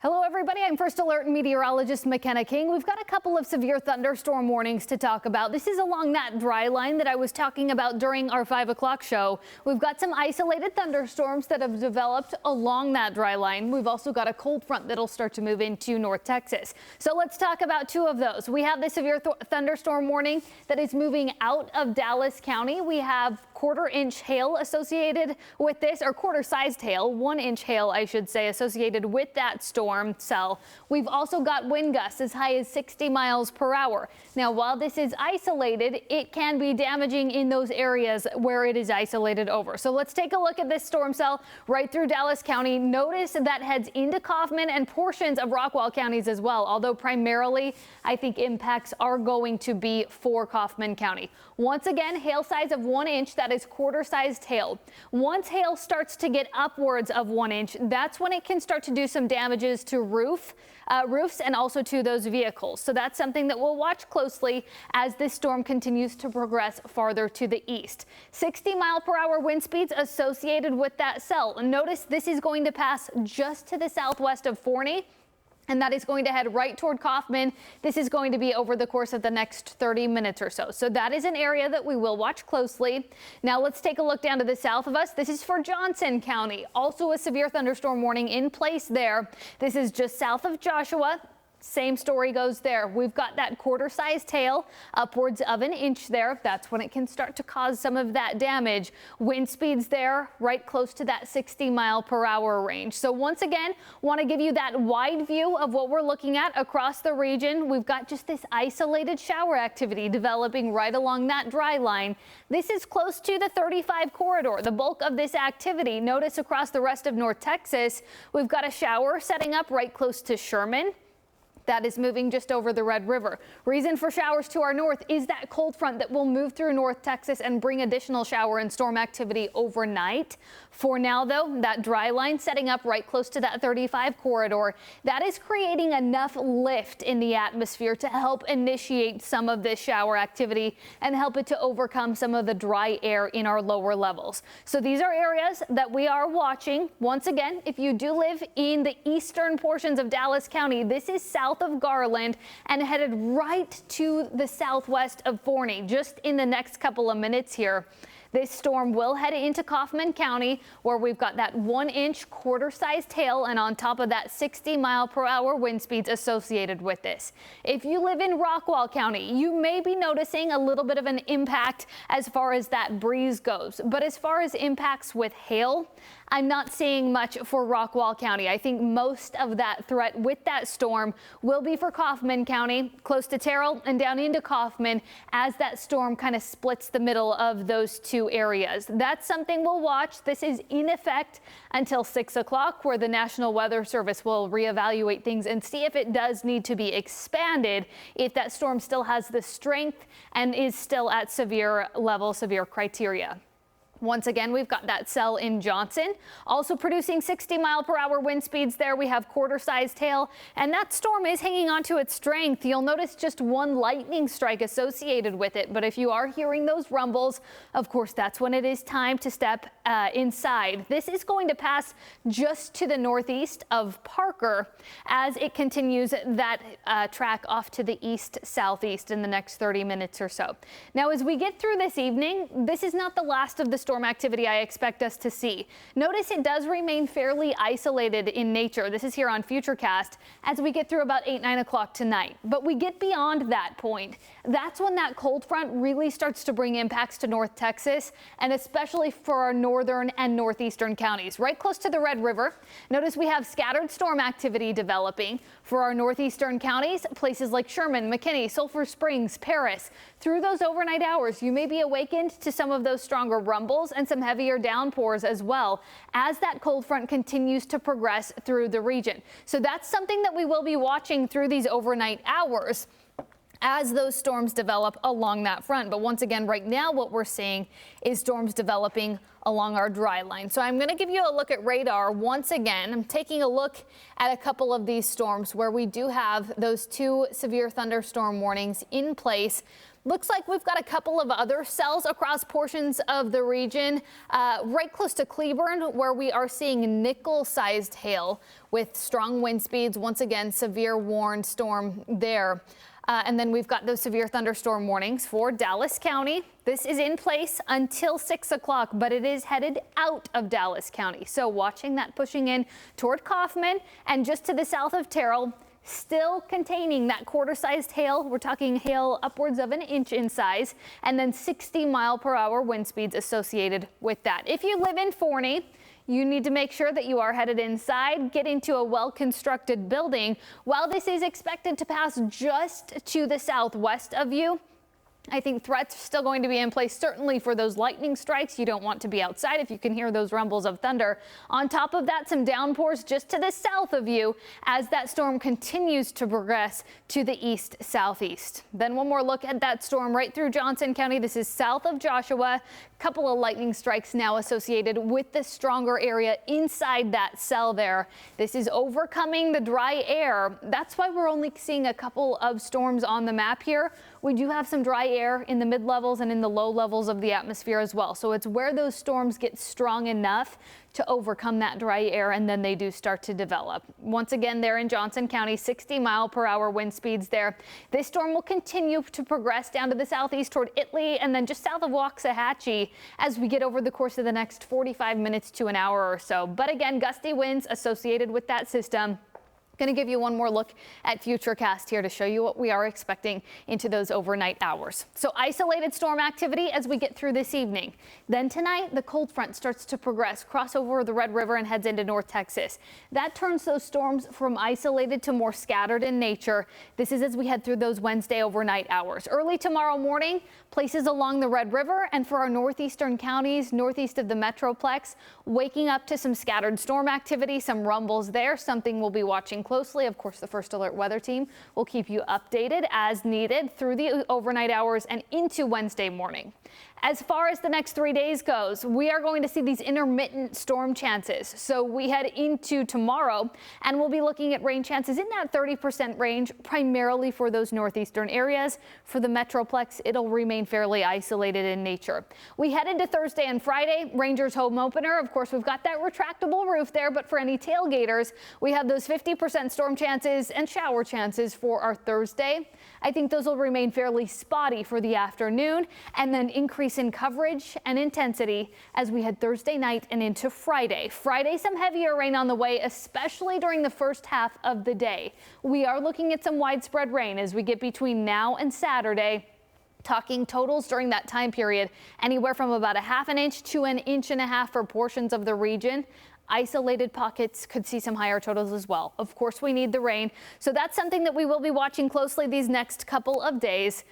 Hello, everybody. I'm First Alert meteorologist McKenna King. We've got a couple of severe thunderstorm warnings to talk about. This is along that dry line that I was talking about during our 5 o'clock show. We've got some isolated thunderstorms that have developed along that dry line. We've also got a cold front that'll start to move into North Texas. So let's talk about two of those. We have the severe thunderstorm warning that is moving out of Dallas County. We have quarter-inch hail associated with this, or quarter-sized hail, 1-inch hail, I should say, associated with that storm cell. We've also got wind gusts as high as 60 miles per hour. Now, while this is isolated, it can be damaging in those areas where it is isolated over. So let's take a look at this storm cell right through Dallas County. Notice that heads into Kaufman and portions of Rockwall counties as well, although primarily I think impacts are going to be for Kaufman County. Once again, hail size of 1 inch, that is quarter-sized hail. Once hail starts to get upwards of 1 inch, that's when it can start to do some damages to roofs and also to those vehicles. So that's something that we'll watch closely as this storm continues to progress farther to the east. 60-mile-per-hour wind speeds associated with that cell. Notice this is going to pass just to the southwest of Forney, and that is going to head right toward Kaufman. This is going to be over the course of the next 30 minutes or so. So that is an area that we will watch closely. Now let's take a look down to the south of us. This is for Johnson County. Also a severe thunderstorm warning in place there. This is just south of Joshua. Same story goes there. We've got that quarter-sized hail, upwards of 1 inch there. That's when it can start to cause some of that damage. Wind speeds there right close to that 60-mile-per-hour range. So once again, want to give you that wide view of what we're looking at across the region. We've got just this isolated shower activity developing right along that dry line. This is close to the 35 corridor, the bulk of this activity. Notice across the rest of North Texas, we've got a shower setting up right close to Sherman. That is moving just over the Red River. Reason for showers to our north is that cold front that will move through North Texas and bring additional shower and storm activity overnight. For now, though, that dry line setting up right close to that 35 corridor, that is creating enough lift in the atmosphere to help initiate some of this shower activity and help it to overcome some of the dry air in our lower levels. So these are areas that we are watching. Once again, if you do live in the eastern portions of Dallas County, this is south of Garland and headed right to the southwest of Forney just in the next couple of minutes here. This storm will head into Kaufman County, where we've got that 1 inch quarter-sized hail, and on top of that 60-mile-per-hour wind speeds associated with this. If you live in Rockwall County, you may be noticing a little bit of an impact as far as that breeze goes. But as far as impacts with hail, I'm not seeing much for Rockwall County. I think most of that threat with that storm will be for Kaufman County, close to Terrell and down into Kaufman, as that storm kind of splits the middle of those two areas. That's something we'll watch. This is in effect until 6 o'clock, where the National Weather Service will reevaluate things and see if it does need to be expanded, if that storm still has the strength and is still at severe level, severe criteria. Once again, we've got that cell in Johnson, also producing 60-mile-per-hour wind speeds there. We have quarter-sized hail, and that storm is hanging on to its strength. You'll notice just one lightning strike associated with it, but if you are hearing those rumbles, of course, that's when it is time to step inside. This is going to pass just to the northeast of Parker as it continues that track off to the east-southeast in the next 30 minutes or so. Now, as we get through this evening, this is not the last of the storm activity I expect us to see. Notice it does remain fairly isolated in nature. This is here on Futurecast as we get through about 8-9 o'clock tonight. But we get beyond that point. That's when that cold front really starts to bring impacts to North Texas, and especially for our northern and northeastern counties. Right close to the Red River, notice we have scattered storm activity developing. For our northeastern counties, places like Sherman, McKinney, Sulphur Springs, Paris. Through those overnight hours, you may be awakened to some of those stronger rumbles and some heavier downpours as well as that cold front continues to progress through the region. So that's something that we will be watching through these overnight hours as those storms develop along that front. But once again, right now, what we're seeing is storms developing along our dry line. So I'm going to give you a look at radar once again. I'm taking a look at a couple of these storms where we do have those two severe thunderstorm warnings in place. Looks like we've got a couple of other cells across portions of the region, right close to Cleburne, where we are seeing nickel-sized hail with strong wind speeds. Once again, severe warned storm there. And then we've got those severe thunderstorm warnings for Dallas County. This is in place until 6 o'clock, but it is headed out of Dallas County. So watching that pushing in toward Kaufman and just to the south of Terrell, still containing that quarter-sized hail. We're talking hail upwards of an inch in size, and then 60-mile-per-hour wind speeds associated with that. If you live in Forney, you need to make sure that you are headed inside, get into a well-constructed building. While this is expected to pass just to the southwest of you, I think threats are still going to be in place, certainly for those lightning strikes. You don't want to be outside if you can hear those rumbles of thunder. On top of that, some downpours just to the south of you as that storm continues to progress to the east-southeast. Then one more look at that storm right through Johnson County. This is south of Joshua. Couple of lightning strikes now associated with the stronger area inside that cell there. This is overcoming the dry air. That's why we're only seeing a couple of storms on the map here. We do have some dry air in the mid-levels and in the low levels of the atmosphere as well. So it's where those storms get strong enough to overcome that dry air, and then they do start to develop. Once again, there in Johnson County, 60-mile-per-hour wind speeds there. This storm will continue to progress down to the southeast toward Italy and then just south of Waxahachie as we get over the course of the next 45 minutes to an hour or so. But again, gusty winds associated with that system. Going to give you one more look at Futurecast here to show you what we are expecting into those overnight hours. So isolated storm activity as we get through this evening. Then tonight, the cold front starts to progress, cross over the Red River and heads into North Texas. That turns those storms from isolated to more scattered in nature. This is as we head through those Wednesday overnight hours. Early tomorrow morning, places along the Red River and for our northeastern counties, northeast of the Metroplex, waking up to some scattered storm activity, some rumbles there, something we'll be watching closely. Of course, the First Alert Weather Team will keep you updated as needed through the overnight hours and into Wednesday morning. As far as the next 3 days goes, we are going to see these intermittent storm chances. So we head into tomorrow and we'll be looking at rain chances in that 30% range, primarily for those northeastern areas. For the Metroplex, it'll remain fairly isolated in nature. We head into Thursday and Friday, Rangers home opener. Of course, we've got that retractable roof there, but for any tailgaters, we have those 50% storm chances and shower chances for our Thursday. I think those will remain fairly spotty for the afternoon and then increase in coverage and intensity as we head Thursday night and into Friday. Friday, some heavier rain on the way, especially during the first half of the day. We are looking at some widespread rain as we get between now and Saturday. Talking totals during that time period, anywhere from about a ½ inch to an ½ inch for portions of the region. Isolated pockets could see some higher totals as well. Of course, we need the rain, so that's something that we will be watching closely these next couple of days.